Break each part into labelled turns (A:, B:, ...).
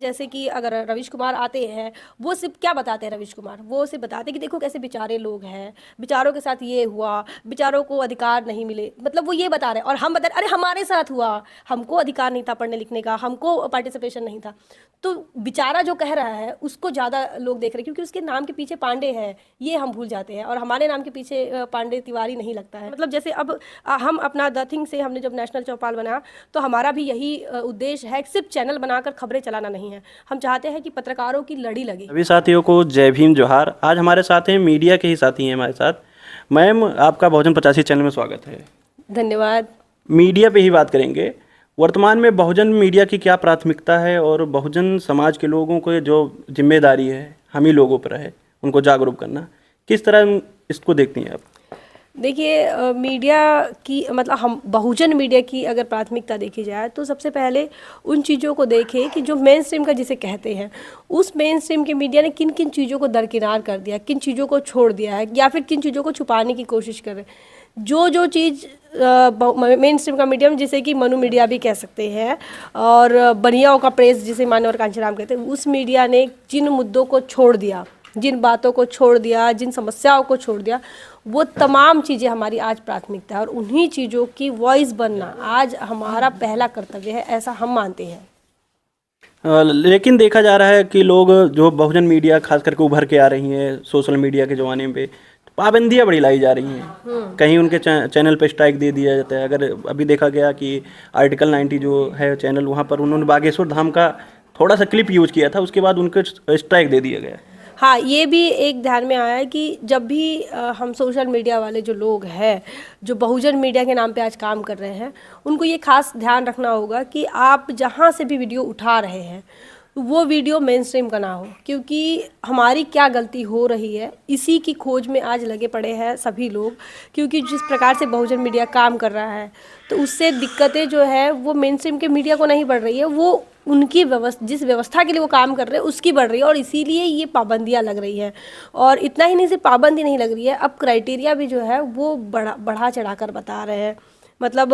A: जैसे कि अगर रविश कुमार आते हैं, वो सिर्फ क्या बताते हैं रविश कुमार, वो सिर्फ बताते हैं कि देखो कैसे बेचारे लोग हैं, बेचारों के साथ ये हुआ, बेचारों को अधिकार नहीं मिले, मतलब वो ये बता रहे हैं और हम बता रहे अरे हमारे साथ हुआ, हमको अधिकार नहीं था पढ़ने लिखने का, हमको पार्टिसिपेशन नहीं था। तो बेचारा जो कह रहा है उसको ज़्यादा लोग देख रहे हैं क्योंकि उसके नाम के पीछे पांडे है, ये हम भूल जाते हैं, और हमारे नाम के पीछे पांडे तिवारी नहीं लगता है। मतलब जैसे अब हम अपना द थिंग से हमने जब नेशनल चौपाल बनाया तो हमारा भी यही उद्देश्य है कि सिर्फ चैनल बनाकर खबरें चलाना नहीं है, हम चाहते हैं कि पत्रकारों की लड़ी लगे।
B: सभी साथियों को जय भीम जोहार। आज हमारे साथ हैं मीडिया के ही साथी हैं हमारे साथ। मैम, आपका बहुजन 85 चैनल में स्वागत है।
A: धन्यवाद।
B: मीडिया पे ही बात करेंगे। वर्तमान में बहुजन मीडिया की क्या प्राथमिकता है और बहुजन समाज के लोगों को जो जिम्मेदारी है हम ही लोगों पर है उनको जागरूक करना, किस तरह इसको देखती हैं आप?
A: देखिए मीडिया की मतलब हम बहुजन मीडिया की अगर प्राथमिकता देखी जाए तो सबसे पहले उन चीज़ों को देखें कि जो मेन स्ट्रीम का जिसे कहते हैं, उस मेन स्ट्रीम के मीडिया ने किन किन चीज़ों को दरकिनार कर दिया, किन चीज़ों को छोड़ दिया है या फिर किन चीज़ों को छुपाने की कोशिश कर रहे हैं। जो चीज़ मेन स्ट्रीम का मीडियम जिसे कि मनु मीडिया भी कह सकते हैं और बनियाओं का प्रेस जिसे मानव और कांचीराम कहते हैं, उस मीडिया ने जिन मुद्दों को छोड़ दिया, जिन बातों को छोड़ दिया, जिन समस्याओं को छोड़ दिया, वो तमाम चीज़ें हमारी आज प्राथमिकता है और उन्हीं चीज़ों की वॉइस बनना आज हमारा पहला कर्तव्य है, ऐसा हम मानते हैं।
B: लेकिन देखा जा रहा है कि लोग जो बहुजन मीडिया खास करके उभर के आ रही हैं सोशल मीडिया के ज़माने पे, पाबंदियाँ बड़ी लाई जा रही हैं। कहीं उनके चैनल पे स्ट्राइक दे दिया जाता है। अगर अभी देखा गया कि आर्टिकल 90 जो है चैनल, वहाँ पर उन्होंने बागेश्वर धाम का थोड़ा सा क्लिप यूज़ किया था, उसके बाद उनको स्ट्राइक दे दिया गया।
A: हाँ, ये भी एक ध्यान में आया है कि जब भी हम सोशल मीडिया वाले जो लोग हैं, जो बहुजन मीडिया के नाम पे आज काम कर रहे हैं, उनको ये खास ध्यान रखना होगा कि आप जहाँ से भी वीडियो उठा रहे हैं वो वीडियो मेन स्ट्रीम का ना हो, क्योंकि हमारी क्या गलती हो रही है इसी की खोज में आज लगे पड़े हैं सभी लोग। क्योंकि जिस प्रकार से बहुजन मीडिया काम कर रहा है तो उससे दिक्कतें जो है वो मेन स्ट्रीम के मीडिया को नहीं बढ़ रही है, वो उनकी जिस व्यवस्था के लिए वो काम कर रहे हैं उसकी बढ़ रही है और इसीलिए ये पाबंदियाँ लग रही हैं। और इतना ही नहीं, सिर्फ पाबंदी नहीं लग रही है, अब क्राइटेरिया भी जो है वो बढ़ा चढ़ा कर बता रहे हैं। मतलब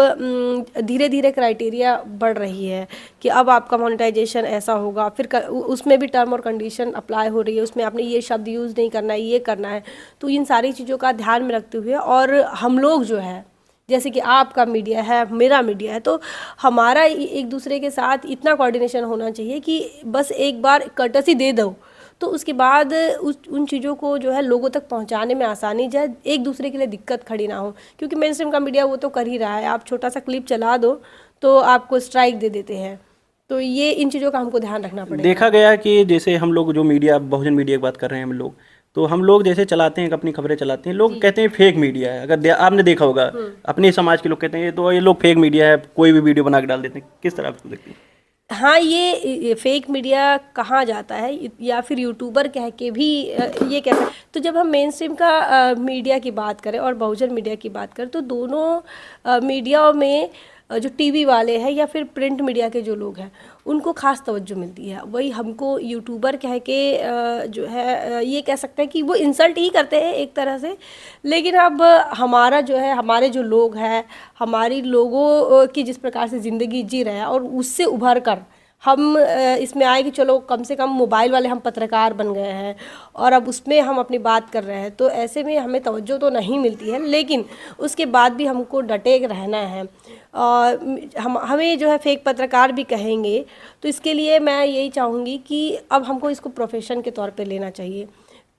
A: धीरे धीरे क्राइटेरिया बढ़ रही है कि अब आपका मोनेटाइजेशन ऐसा होगा, फिर उसमें भी टर्म और कंडीशन अप्लाई हो रही है, उसमें आपने ये शब्द यूज़ नहीं करना है, ये करना है। तो इन सारी चीज़ों का ध्यान में रखते हुए और हम लोग जो है, जैसे कि आपका मीडिया है, मेरा मीडिया है, तो हमारा एक दूसरे के साथ इतना कोऑर्डिनेशन होना चाहिए कि बस एक बार कर्टसी दे दो तो उसके बाद उन चीज़ों को जो है लोगों तक पहुंचाने में आसानी जाए, एक दूसरे के लिए दिक्कत खड़ी ना हो। क्योंकि मेन स्ट्रीम का मीडिया वो तो कर ही रहा है, आप छोटा सा क्लिप चला दो तो आपको स्ट्राइक दे देते हैं। तो ये इन चीज़ों का हमको ध्यान रखना पड़ेगा।
B: देखा गया कि जैसे हम लोग जो मीडिया, बहुजन मीडिया की बात कर रहे हैं हम लोग, तो हम लोग जैसे चलाते हैं, अपनी खबरें चलाते हैं, लोग कहते हैं फेक मीडिया है। अगर आपने देखा होगा, अपने समाज के लोग कहते हैं ये लोग फेक मीडिया है, कोई भी वीडियो बना के डाल देते हैं। किस तरह आपको देखती है?
A: हाँ, ये फेक मीडिया कहा जाता है या फिर यूट्यूबर कह के भी ये कहते हैं। तो जब हम मेन स्ट्रीम का मीडिया की बात करें और बहुजन मीडिया की बात करें तो दोनों मीडिया में जो टीवी वाले हैं या फिर प्रिंट मीडिया के जो लोग हैं उनको खास तवज्जो मिलती है। वही हमको यूट्यूबर कह के जो है ये कह सकते हैं कि वो इंसल्ट ही करते हैं एक तरह से। लेकिन अब हमारा जो है, हमारे जो लोग हैं, हमारी लोगों की जिस प्रकार से ज़िंदगी जी रहे हैं और उससे उभर कर हम इसमें आए कि चलो कम से कम मोबाइल वाले हम पत्रकार बन गए हैं और अब उसमें हम अपनी बात कर रहे हैं, तो ऐसे में हमें तवज्जो तो नहीं मिलती है, लेकिन उसके बाद भी हमको डटे रहना है। हमें जो है फेक पत्रकार भी कहेंगे, तो इसके लिए मैं यही चाहूँगी कि अब हमको इसको प्रोफेशन के तौर पे लेना चाहिए।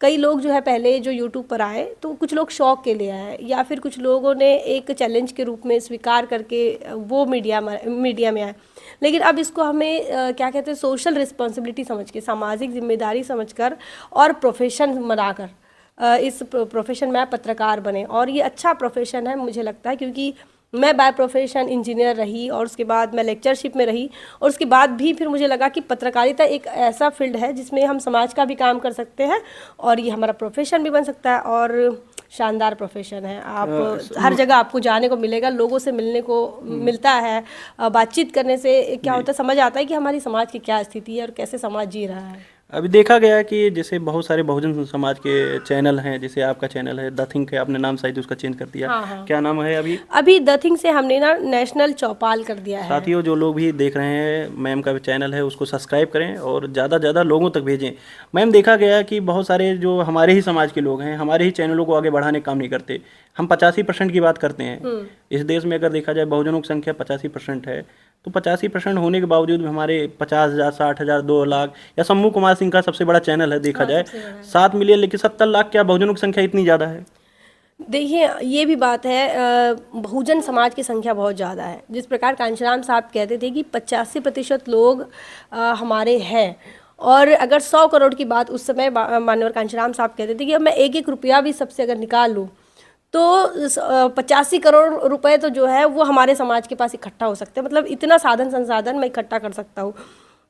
A: कई लोग जो है पहले जो यूट्यूब पर आए तो कुछ लोग शौक के लिए आए या फिर कुछ लोगों ने एक चैलेंज के रूप में स्वीकार करके वो मीडिया में आए। लेकिन अब इसको हमें क्या कहते हैं, सोशल रिस्पॉन्सिबिलिटी समझ के, सामाजिक जिम्मेदारी समझकर और प्रोफेशन बनाकर इस प्रोफेशन में पत्रकार बने। और ये अच्छा प्रोफेशन है मुझे लगता है, क्योंकि मैं बाय प्रोफेशन इंजीनियर रही और उसके बाद मैं लेक्चरशिप में रही और उसके बाद भी फिर मुझे लगा कि पत्रकारिता एक ऐसा फील्ड है जिसमें हम समाज का भी काम कर सकते हैं और ये हमारा प्रोफेशन भी बन सकता है और शानदार प्रोफेशन है। आप हर जगह आपको जाने को मिलेगा, लोगों से मिलने को मिलता है, बातचीत करने से क्या होता है, समझ आता है कि हमारी समाज की क्या स्थिति है और कैसे समाज जी रहा है।
B: अभी देखा गया है कि जैसे बहुत सारे बहुजन समाज के चैनल हैं, जैसे आपका चैनल है द थिंक है, आपने नाम शायद उसका चेंज कर दिया।
A: हाँ हाँ,
B: क्या नाम है अभी?
A: अभी द थिंग से हमने ना नेशनल चौपाल कर दिया है।
B: साथियों, जो लोग भी देख रहे हैं, मैम का चैनल है उसको सब्सक्राइब करें और ज़्यादा से ज़्यादा लोगों तक भेजें। मैम, देखा गया है कि बहुत सारे जो हमारे ही समाज के लोग हैं हमारे ही चैनलों को आगे बढ़ाने का काम नहीं करते। हम 85% की बात करते हैं। इस देश में अगर देखा जाए बहुजनों की संख्या 85% है, तो 85% होने के बावजूद भी हमारे 50,000, 60,000, 2 लाख, या शम्भू कुमार सिंह का सबसे बड़ा चैनल है देखा जाए 7 मिलियन, लेकिन 70 लाख क्या बहुजनों की संख्या इतनी ज़्यादा है?
A: देखिए, ये भी बात है, बहुजन समाज की संख्या बहुत ज़्यादा है। जिस प्रकार कांशीराम साहब कहते थे कि 85% लोग हमारे हैं, और अगर 100 करोड़ की बात उस समय माननीय कांशीराम साहब कहते थे कि अब मैं एक एक रुपया भी सबसे अगर निकाल लूँ तो 85 करोड़ रुपए तो जो है वो हमारे समाज के पास इकट्ठा हो सकते हैं। मतलब इतना साधन संसाधन मैं इकट्ठा कर सकता हूँ।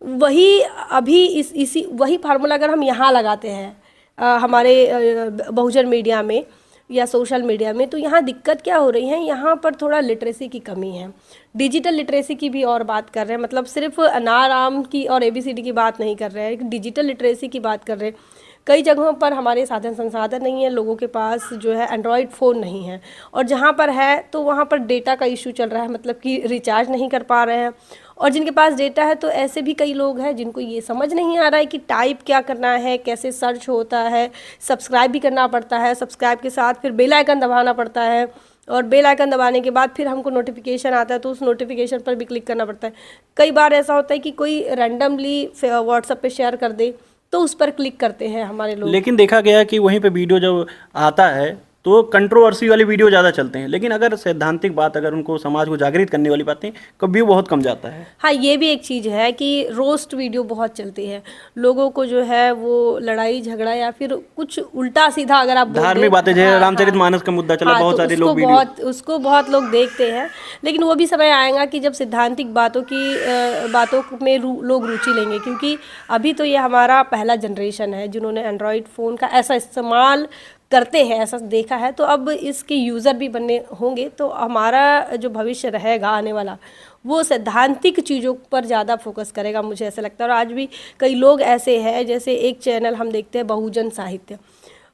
A: वही अभी इसी वही फार्मूला अगर हम यहाँ लगाते हैं हमारे बहुजन मीडिया में या सोशल मीडिया में, तो यहाँ दिक्कत क्या हो रही है, यहाँ पर थोड़ा लिटरेसी की कमी है। डिजिटल लिटरेसी की भी और बात कर रहे हैं, मतलब सिर्फ अनार आम की और ABCD की बात नहीं कर रहे हैं, डिजिटल लिटरेसी की बात कर रहे हैं। कई जगहों पर हमारे साधन संसाधन नहीं है, लोगों के पास जो है एंड्रॉयड फ़ोन नहीं है, और जहाँ पर है तो वहाँ पर डेटा का इशू चल रहा है, मतलब कि रिचार्ज नहीं कर पा रहे हैं। और जिनके पास डेटा है तो ऐसे भी कई लोग हैं जिनको ये समझ नहीं आ रहा है कि टाइप क्या करना है, कैसे सर्च होता है, सब्सक्राइब भी करना पड़ता है, सब्सक्राइब के साथ फिर बेल आइकन दबाना पड़ता है, और बेल आइकन दबाने के बाद फिर हमको नोटिफिकेशन आता है तो उस नोटिफिकेशन पर भी क्लिक करना पड़ता है। कई बार ऐसा होता है कि कोई रैंडमली व्हाट्सएप पे शेयर कर दे तो उस पर क्लिक करते हैं हमारे लोग।
B: लेकिन देखा गया कि वहीं पे वीडियो जब आता है तो कंट्रोवर्सी वाली वीडियो ज़्यादा चलते हैं, लेकिन अगर सैद्धांतिक बात, अगर उनको समाज को जागृत करने वाली बातें, का व्यू बहुत कम जाता है।
A: हाँ, ये भी एक चीज़ है कि रोस्ट वीडियो बहुत चलती है, लोगों को जो है वो लड़ाई झगड़ा या फिर कुछ उल्टा सीधा अगर आप
B: धार्मिक बातें, जैसे रामचरितमानस का मुद्दा चला, बहुत
A: तो
B: सारे लोग वीडियो
A: उसको बहुत लोग देखते हैं। लेकिन वो भी समय आएगा कि जब सिद्धांतिक बातों में लोग रुचि लेंगे, क्योंकि अभी तो ये हमारा पहला जनरेशन है जिन्होंने एंड्रॉयड फ़ोन का ऐसा इस्तेमाल करते हैं, ऐसा देखा है। तो अब इसके यूज़र भी बनने होंगे, तो हमारा जो भविष्य रहेगा आने वाला वो सैद्धांतिक चीज़ों पर ज़्यादा फोकस करेगा, मुझे ऐसा लगता है। और आज भी कई लोग ऐसे हैं, जैसे एक चैनल हम देखते हैं बहुजन साहित्य,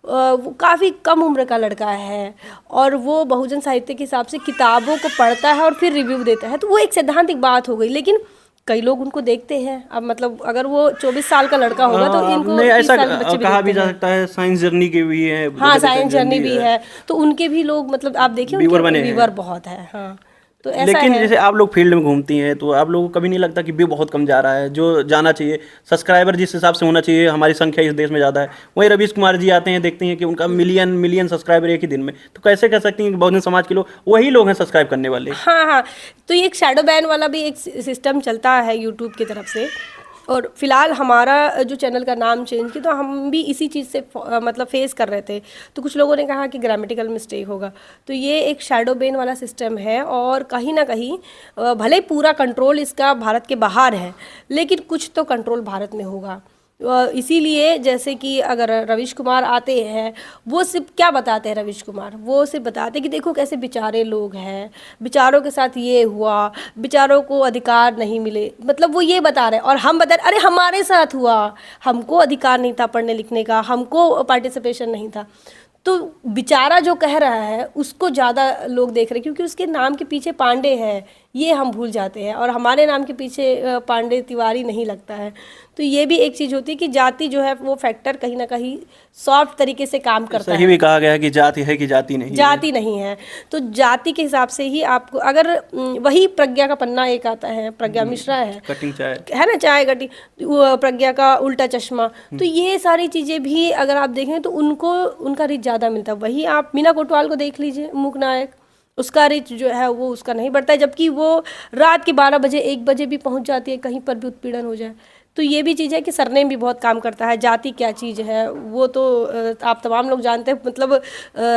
A: वो काफ़ी कम उम्र का लड़का है और वो बहुजन साहित्य के हिसाब से किताबों को पढ़ता है और फिर रिव्यू देता है, तो वो एक सैद्धांतिक बात हो गई। लेकिन कई लोग उनको देखते हैं। अब मतलब अगर वो 24 साल का लड़का होगा तो इनको
B: नहीं,
A: 30
B: ऐसा
A: साल के बच्चे भी
B: कहा भी
A: देखते
B: जा
A: हैं।
B: सकता है, साइंस जर्नी के भी है।
A: हाँ, साइंस जर्नी भी है, तो उनके भी लोग, मतलब आप देखिए
B: व्यूअर बने
A: उनके
B: हैं।
A: व्यूअर बहुत है। हाँ, तो ऐसा
B: लेकिन
A: है।
B: जैसे आप लोग फील्ड में घूमती हैं तो आप लोगों को कभी नहीं लगता कि व्यू बहुत कम जा रहा है, जो जाना चाहिए, सब्सक्राइबर जिस हिसाब से होना चाहिए, हमारी संख्या इस देश में ज़्यादा है, वहीं रवीश कुमार जी आते हैं, देखते हैं कि उनका मिलियन सब्सक्राइबर एक ही दिन में, तो कैसे कह सकती हैं कि बहुजन समाज के लोग वही लोग हैं सब्सक्राइब करने वाले?
A: हाँ हाँ, तो ये एक शैडो बैन वाला भी एक सिस्टम चलता है यूट्यूब की तरफ से। और फिलहाल हमारा जो चैनल का नाम चेंज किया, तो हम भी इसी चीज़ से मतलब फेस कर रहे थे। तो कुछ लोगों ने कहा कि ग्रामेटिकल मिस्टेक होगा, तो ये एक शैडो बैन वाला सिस्टम है। और कहीं ना कहीं भले पूरा कंट्रोल इसका भारत के बाहर है, लेकिन कुछ तो कंट्रोल भारत में होगा। इसीलिए जैसे कि अगर रवीश कुमार आते हैं, वो सिर्फ क्या बताते हैं, रवीश कुमार वो सिर्फ बताते हैं कि देखो कैसे बेचारे लोग हैं, बेचारों के साथ ये हुआ, बेचारों को अधिकार नहीं मिले, मतलब वो ये बता रहे हैं। और हम बता रहे अरे हमारे साथ हुआ, हमको अधिकार नहीं था पढ़ने लिखने का, हमको पार्टिसिपेशन नहीं था। तो बेचारा जो कह रहा है उसको ज़्यादा लोग देख रहे हैं, क्योंकि उसके नाम के पीछे पांडे है, ये हम भूल जाते हैं, और हमारे नाम के पीछे पांडे तिवारी नहीं लगता है। तो ये भी एक चीज़ होती है कि जाति जो है वो फैक्टर कहीं ना कहीं सॉफ्ट तरीके से काम करता है।
B: सही भी कहा गया है कि जाति है कि जाति नहीं है।
A: जाति नहीं है, तो जाति के हिसाब से ही आपको, अगर वही प्रज्ञा का पन्ना एक आता है, प्रज्ञा मिश्रा है,
B: कटिंग चाय
A: है ना, चाय कटी, प्रज्ञा का उल्टा चश्मा, तो ये सारी चीज़ें भी अगर आप देखें तो उनको उनका रीच ज़्यादा मिलता है। वही आप मीना कोटवाल को देख लीजिए, मूक नायक, उसका रीच जो है वो उसका नहीं बढ़ता है, जबकि वो रात के 12 बजे 1 बजे भी पहुंच जाती है, कहीं पर भी उत्पीड़न हो जाए। तो ये भी चीज़ है कि सरनेम भी बहुत काम करता है। जाति क्या चीज़ है वो तो आप तमाम लोग जानते हैं, मतलब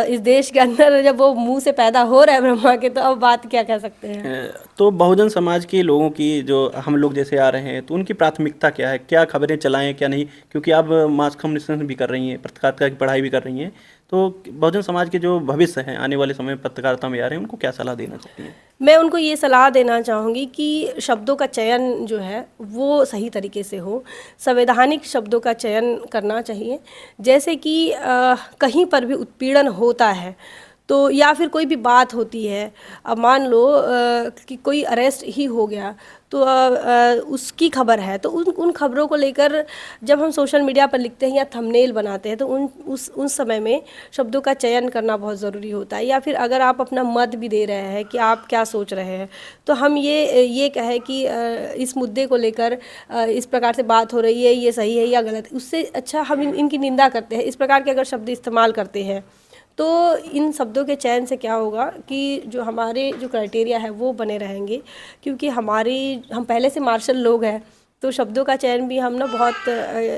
A: इस देश के अंदर जब वो मुंह से पैदा हो रहा है ब्रह्मा के, तो अब बात क्या कह सकते हैं।
B: तो बहुजन समाज के लोगों की, जो हम लोग जैसे आ रहे हैं, तो उनकी प्राथमिकता क्या है, क्या खबरें चलाएं क्या नहीं, क्योंकि आप मास कम्युनिकेशन भी कर रही हैं, पत्रकारिता की पढ़ाई भी कर रही हैं, तो बहुजन समाज के जो भविष्य हैं आने वाले समय में पत्रकारिता में आ रहे हैं, उनको क्या सलाह देना चाहती हैं?
A: मैं उनको ये सलाह देना चाहूँगी कि शब्दों का चयन जो है वो सही तरीके से हो, संवैधानिक शब्दों का चयन करना चाहिए। जैसे कि कहीं पर भी उत्पीड़न होता है तो या फिर कोई भी बात होती है, अब मान लो कि कोई अरेस्ट ही हो गया तो उसकी खबर है, तो उन खबरों को लेकर जब हम सोशल मीडिया पर लिखते हैं या थंबनेल बनाते हैं तो उस समय में शब्दों का चयन करना बहुत ज़रूरी होता है। या फिर अगर आप अपना मत भी दे रहे हैं कि आप क्या सोच रहे हैं, तो हम ये कहें कि इस मुद्दे को लेकर इस प्रकार से बात हो रही है, ये सही है या गलत, उससे अच्छा हम इनकी निंदा करते हैं। इस प्रकार के अगर शब्द इस्तेमाल करते हैं तो इन शब्दों के चयन से क्या होगा कि जो हमारे जो क्राइटेरिया है वो बने रहेंगे, क्योंकि हम पहले से मार्शल लोग हैं, तो शब्दों का चयन भी हम ना बहुत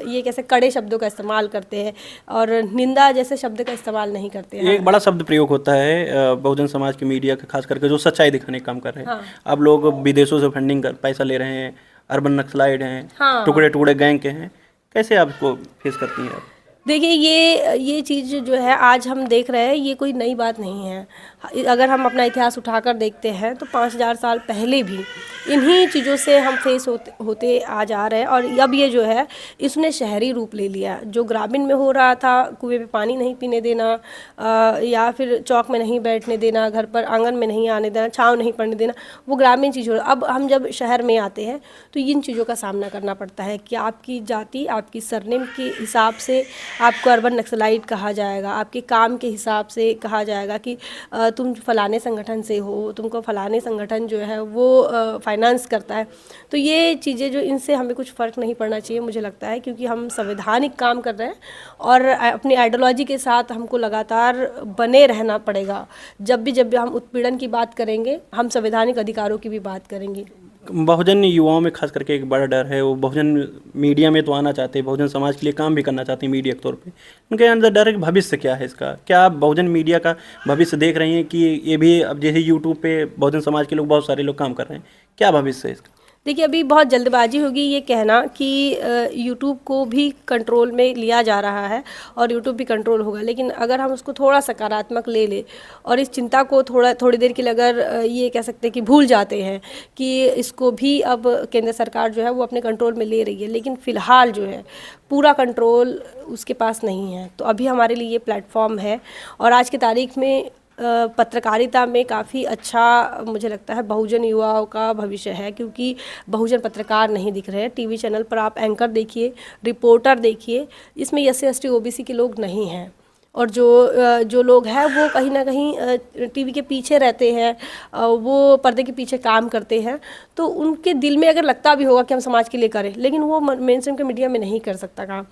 A: ये कैसे कड़े शब्दों का इस्तेमाल करते हैं और निंदा जैसे शब्द का इस्तेमाल नहीं करते हैं।
B: एक बड़ा शब्द प्रयोग होता है बहुजन समाज के मीडिया का, खास करके जो सच्चाई दिखाने का काम कर रहे हैं। अब लोग विदेशों से फंडिंग कर पैसा ले रहे हैं, अर्बन नक्सलाइट हैं, टुकड़े टुकड़े गैंग के हैं, कैसे आप इसको फेस करती हैं आप?
A: देखिए ये चीज़ जो है आज हम देख रहे हैं, ये कोई नई बात नहीं है। अगर हम अपना इतिहास उठाकर देखते हैं तो 5000 साल पहले भी इन्हीं चीज़ों से हम फेस होते आ जा रहे हैं। और अब ये जो है इसने शहरी रूप ले लिया। जो ग्रामीण में हो रहा था, कुएं पे पानी नहीं पीने देना, या फिर चौक में नहीं बैठने देना, घर पर आंगन में नहीं आने देना, छाँव नहीं पड़ने देना, वो ग्रामीण चीज़ हो रहा। अब हम जब शहर में आते हैं तो इन चीज़ों का सामना करना पड़ता है कि आपकी जाति, आपकी सरनेम के हिसाब से आपको अर्बन नक्सलाइट कहा जाएगा, आपके काम के हिसाब से कहा जाएगा कि तुम फलाने संगठन से हो, तुमको फलाने संगठन जो है वो फाइनेंस करता है। तो ये चीज़ें जो, इनसे हमें कुछ फ़र्क नहीं पड़ना चाहिए मुझे लगता है, क्योंकि हम संवैधानिक काम कर रहे हैं और अपनी आइडियोलॉजी के साथ हमको लगातार बने रहना पड़ेगा। जब भी हम उत्पीड़न की बात करेंगे, हम संवैधानिक अधिकारों की भी बात करेंगे।
B: बहुजन युवाओं में खास करके एक बड़ा डर है, वो बहुजन मीडिया में तो आना चाहते हैं, बहुजन समाज के लिए काम भी करना चाहते हैं मीडिया के तौर पे। उनके अंदर डर है कि भविष्य क्या है इसका? क्या आप बहुजन मीडिया का भविष्य देख रही हैं कि ये भी अब जैसे यूट्यूब पे बहुजन समाज के लोग, बहुत सारे लोग काम कर रहे हैं, क्या भविष्य है इसका?
A: देखिए, अभी बहुत जल्दबाजी होगी ये कहना कि यूट्यूब को भी कंट्रोल में लिया जा रहा है और यूट्यूब भी कंट्रोल होगा, लेकिन अगर हम उसको थोड़ा सकारात्मक ले लें और इस चिंता को थोड़ी देर के लिए अगर ये कह सकते हैं कि भूल जाते हैं कि इसको भी अब केंद्र सरकार जो है वो अपने कंट्रोल में ले रही है, लेकिन फ़िलहाल जो है पूरा कंट्रोल उसके पास नहीं है। तो अभी हमारे लिए ये प्लेटफॉर्म है और आज की तारीख में पत्रकारिता में काफ़ी अच्छा मुझे लगता है बहुजन युवाओं का भविष्य है, क्योंकि बहुजन पत्रकार नहीं दिख रहे हैं। टीवी चैनल पर आप एंकर देखिए, रिपोर्टर देखिए, इसमें SC ST OBC के लोग नहीं हैं। और जो लोग हैं वो कहीं ना कहीं टीवी के पीछे रहते हैं, वो पर्दे के पीछे काम करते हैं। तो उनके दिल में अगर लगता भी होगा कि हम समाज के लिए करें, लेकिन वो मेन स्ट्रीम के मीडिया में नहीं कर सकता काम।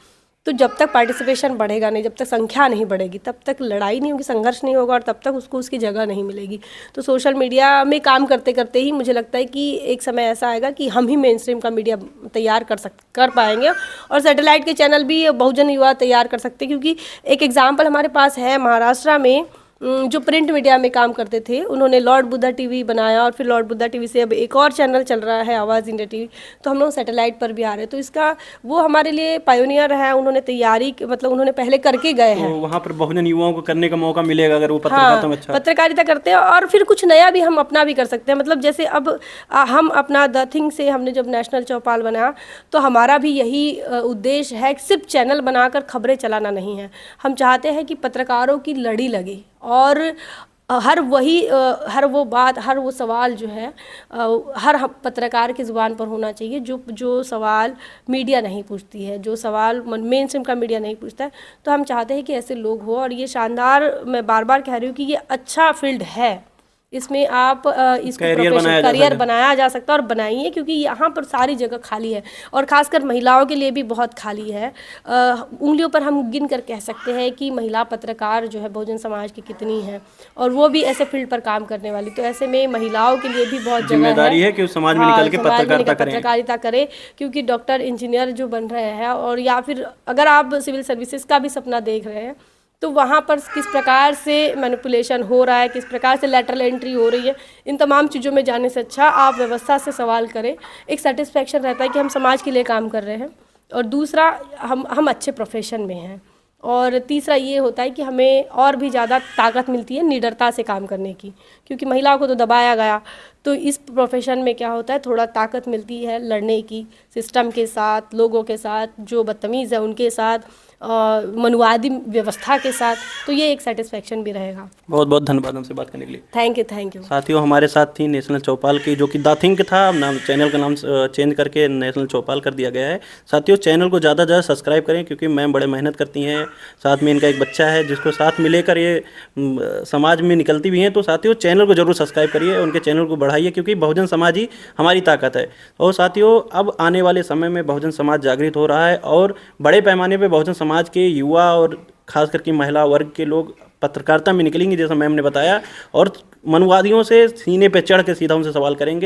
A: तो जब तक पार्टिसिपेशन बढ़ेगा नहीं, जब तक संख्या नहीं बढ़ेगी, तब तक लड़ाई नहीं होगी, संघर्ष नहीं होगा और तब तक उसको उसकी जगह नहीं मिलेगी। तो सोशल मीडिया में काम करते करते ही मुझे लगता है कि एक समय ऐसा आएगा कि हम ही मेन स्ट्रीम का मीडिया तैयार कर पाएंगे और सैटेलाइट के चैनल भी बहुजन युवा तैयार कर सकते हैं। क्योंकि एक एग्जाम्पल हमारे पास है, महाराष्ट्र में जो प्रिंट मीडिया में काम करते थे, उन्होंने लॉर्ड बुद्धा टीवी बनाया और फिर लॉर्ड बुद्धा टीवी से अब एक और चैनल चल रहा है, आवाज़ इंडिया टीवी। तो हम लोग सैटेलाइट पर भी आ रहे हैं। तो इसका वो हमारे लिए पायोनियर है, उन्होंने तैयारी मतलब उन्होंने पहले करके गए हैं।
B: तो वहाँ पर बहुजन युवाओं को करने का मौका मिलेगा अगर वो पत्रकारिता में अच्छा
A: पत्रकारिता करते हैं और फिर कुछ नया भी हम अपना भी कर सकते हैं। मतलब जैसे अब हम अपना द थिंग से हमने जब नेशनल चौपाल बनाया तो हमारा भी यही उद्देश्य है कि सिर्फ चैनल बनाकर खबरें चलाना नहीं है। हम चाहते हैं कि पत्रकारों की लड़ी लगे और हर वो बात, हर वो सवाल जो है हर पत्रकार की ज़ुबान पर होना चाहिए जो सवाल मीडिया नहीं पूछती है, जो सवाल मेन स्ट्रीम का मीडिया नहीं पूछता है। तो हम चाहते हैं कि ऐसे लोग हो और ये शानदार, मैं बार बार कह रही हूँ कि ये अच्छा फील्ड है, इसमें आप इसको करियर बनाया जा सकता है और बनाइए, क्योंकि यहाँ पर सारी जगह खाली है और ख़ासकर महिलाओं के लिए भी बहुत खाली है। उंगलियों पर हम गिन कर कह सकते हैं कि महिला पत्रकार जो है बहुजन समाज की कितनी है और वो भी ऐसे फील्ड पर काम करने वाली। तो ऐसे में महिलाओं के लिए भी बहुत
B: जिम्मेदारी है कि समाज में निकल के
A: पत्रकारिता करें, क्योंकि डॉक्टर, इंजीनियर जो बन रहे हैं और या फिर अगर आप सिविल सर्विसेज का भी सपना देख रहे हैं तो वहाँ पर किस प्रकार से मैनिपुलेशन हो रहा है, किस प्रकार से लैटरल एंट्री हो रही है, इन तमाम चीज़ों में जाने से अच्छा आप व्यवस्था से सवाल करें। एक सेटिस्फेक्शन रहता है कि हम समाज के लिए काम कर रहे हैं और दूसरा हम अच्छे प्रोफेशन में हैं और तीसरा ये होता है कि हमें और भी ज़्यादा ताकत मिलती है निडरता से काम करने की, क्योंकि महिलाओं को तो दबाया गया। तो इस प्रोफेशन में क्या होता है, थोड़ा ताकत मिलती है लड़ने की, सिस्टम के साथ, लोगों के साथ, जो बदतमीज़ है उनके साथ, मनुवादी व्यवस्था के साथ। तो ये एक सेटिस्फेक्शन भी रहेगा।
B: बहुत बहुत धन्यवाद हमसे बात करने के लिए।
A: Thank you, thank you.
B: साथियों, हमारे साथ थी नेशनल चौपाल की, जो कि द थिंक था, अब नाम चैनल का नाम चेंज करके नेशनल चौपाल कर दिया गया है। साथियों, चैनल को ज़्यादा से ज़्यादा सब्सक्राइब करें, क्योंकि मैम बड़े मेहनत करती हैं। साथ में इनका एक बच्चा है जिसको साथ में लेकर ये समाज में निकलती भी हैं। तो साथियों, चैनल को जरूर सब्सक्राइब करिए, उनके चैनल को बढ़ाइए, क्योंकि बहुजन समाज ही हमारी ताकत है। और साथियों, अब आने वाले समय में बहुजन समाज जागृत हो रहा है और बड़े पैमाने पर बहुजन समाज के युवा और खास करके महिला वर्ग के लोग पत्रकारिता में निकलेंगे, जैसा मैम ने बताया, और मनुवादियों से सीने पे चढ़ के सीधा उनसे सवाल करेंगे।